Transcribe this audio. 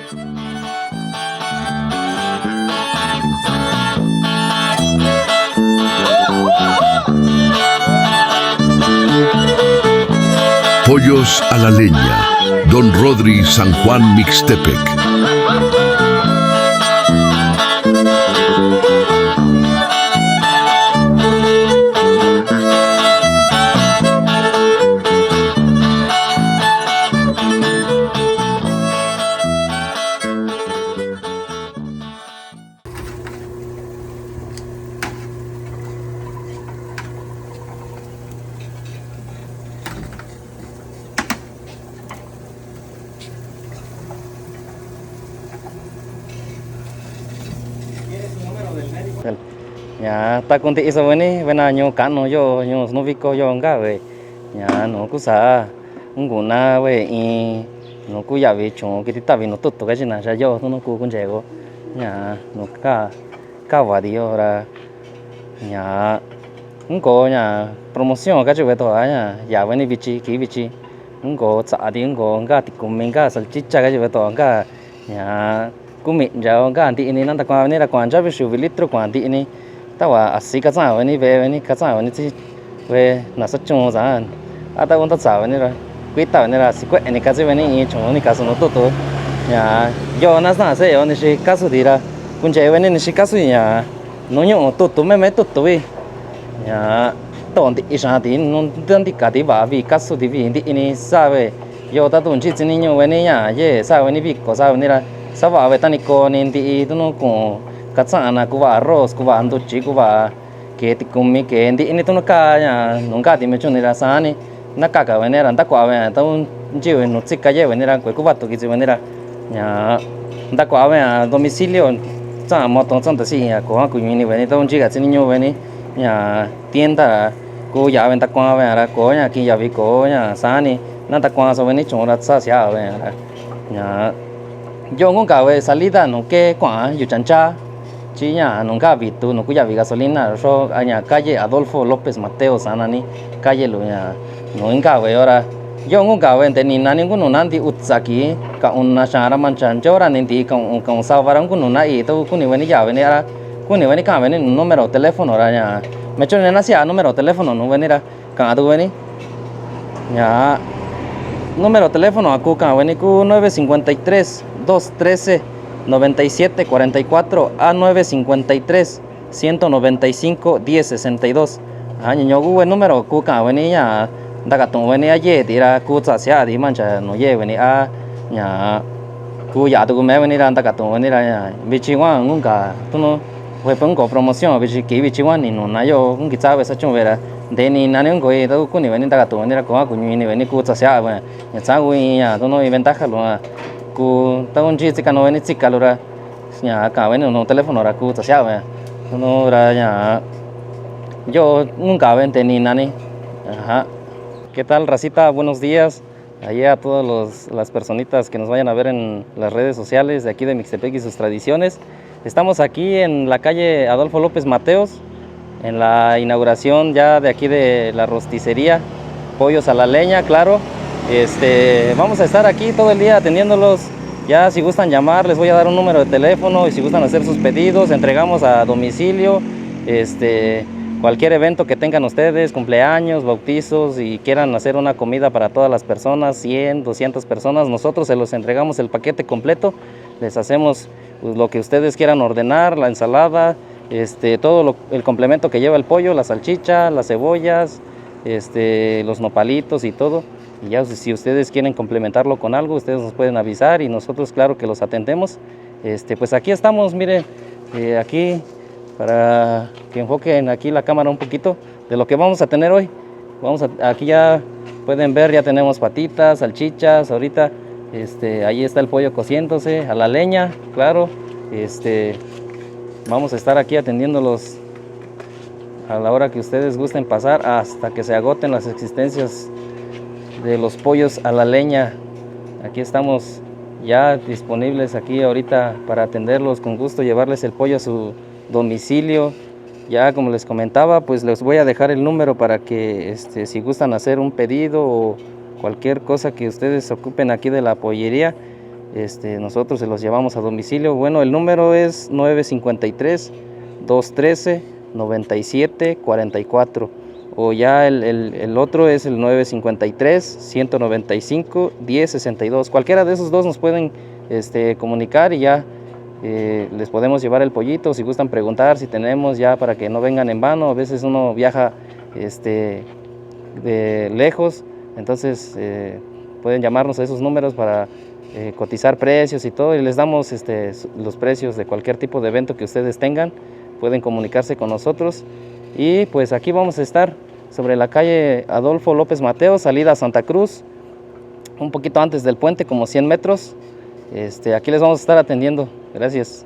Pollos a la leña, Don Rodri, San Juan Mixtepec. Nhà ta con thị sao vậy bên nào nhiều cán nó vô nhiều nó vico vô cả vậy nhà nó cũng xa cũng na vậy nó cũng giả về chúng cái ta vì nó tốt cái gì nào sẽ vô nó cũng trẻ cô nhà nó cả cả vào đi ra nhà cũng có nhà promotion cái chỗ vậy thôi nhà giả vậy vị trí cái vị trí cũng có xã đi cũng có cả thì cũng mình cả salchicha cái chỗ vậy thôi cả nhà cũng mình giờ cả anh thì này nó ta quan này là quan trọng với sự vị litro quan thì này taว่าสิกะซ่าวันนี้วันนี้กะซ่าวันนี้ที่เวน่าสัจจงซานอาตาวันตัดสาววันนี้ละกุยตาวันนี้ละสิกว่าอันนี้กะซิวันนี้ชงนี่กะสนุตัวตัวเนี่ยยอน่าสน่าเสียวันนี้สิกะสุดีละคุณเจวันนี้นี่สิกะสุเนี่ยน้องยองตัวไม่ตัวเว้ยเนี่ยตอนที่อีสานที่น้องตอนที่กะที่ว่าวิกะสุดีวิที่นี่ซาเว้ยยอตาตุนชิจินี่ยวันนี้เนี่ยเย่ซาวันนี้วิก็ซาวันนี้ละซาว่าเวตันิโกนี่ที่ตัวน้องกูkacang anak kuva arroz kuva anduchi kuva ke tikumi ke ndi ini tuh nakanya nungka di mecu nira sani nakaka venera ndakwa ve tau njiwe no tsika ye venera kwe kuva to kizi venera nya ndakwa ve domicilio cha moto chon tasi ya ko ku ni veni tau njiga chini nyo veni nya tienda ko ya ven takwa ve ra ko nya ki ya vi ko nya sani na takwa so veni chora sa sia ve ra nya yo ngunga ve salida no ke kwa yu chancha chỉ nhà nunca vi tu nunca vi gasolina so allá calle Adolfo López Mateos anani calle lo ya nunca ve ahora yo nunca ve ni nani ningún nanti utsaki ka una shara manchan chora ninti con salvaran con una y todo con ni veni ya veni ara con ni veni ka veni número teléfono ahora ya me chone nasi a número teléfono no venira ka adu veni ya número teléfono aku ka veni ku 953 213 9744 a 953 195 1062 niño gue número kuka venía daga tu venía ye tira kuza sia di mancha no ye venía nya ku ya tu me venía daga tu venía ya bichiwa nunca tu no fue pongo promoción bichi bichiwa ni no na yo un kiza esa chunvera de ni na ni ngoi tu ku ni venía daga tu venía ko ku ni venía kuza sia ya sa gue ya tu no ventaja lo ku taun chi chika no veni chika lura nya ka veni no teléfono ra ku tsia ve no ra nya yo nunca ven ni nani ajá. ¿Qué tal, racita? Buenos días allá a todas las personitas que nos vayan a ver en las redes sociales de aquí de Mixtepec y sus tradiciones. Estamos aquí en la calle Adolfo López Mateos en la inauguración ya de aquí de la rosticería Pollos a la Leña, claro. Vamos a estar aquí todo el día atendiéndolos. Ya si gustan llamar, les voy a dar un número de teléfono y si gustan hacer sus pedidos, entregamos a domicilio. Cualquier evento que tengan ustedes, cumpleaños, bautizos y quieran hacer una comida para todas las personas, 100, 200 personas, nosotros se los entregamos el paquete completo. Les hacemos pues, lo que ustedes quieran ordenar, la ensalada, todo el complemento que lleva el pollo, la salchicha, las cebollas, los nopalitos y todo. Y ya si ustedes quieren complementarlo con algo, ustedes nos pueden avisar y nosotros claro que los atendemos. Pues aquí estamos, miren, aquí para que enfoquen aquí la cámara un poquito de lo que vamos a tener hoy. Aquí ya pueden ver, ya tenemos patitas, salchichas, ahorita ahí está el pollo cociéndose a la leña, claro. Vamos a estar aquí atendiéndolos a la hora que ustedes gusten pasar hasta que se agoten las existencias de los pollos a la leña. Aquí estamos ya disponibles aquí ahorita para atenderlos con gusto, llevarles el pollo a su domicilio. Ya como les comentaba, pues les voy a dejar el número para que si gustan hacer un pedido o cualquier cosa que ustedes ocupen aquí de la pollería, nosotros se los llevamos a domicilio. Bueno, el número es 953-213-9744, o ya el otro es el 953-195-1062. Cualquiera de esos dos nos pueden comunicar y ya les podemos llevar el pollito. Si gustan preguntar si tenemos, ya para que no vengan en vano. A veces uno viaja de lejos, entonces pueden llamarnos a esos números para cotizar precios y todo, y les damos los precios de cualquier tipo de evento que ustedes tengan. Pueden comunicarse con nosotros, y pues aquí vamos a estar sobre la calle Adolfo López Mateo, salida a Santa Cruz, un poquito antes del puente, como 100 metros. Aquí les vamos a estar atendiendo. Gracias.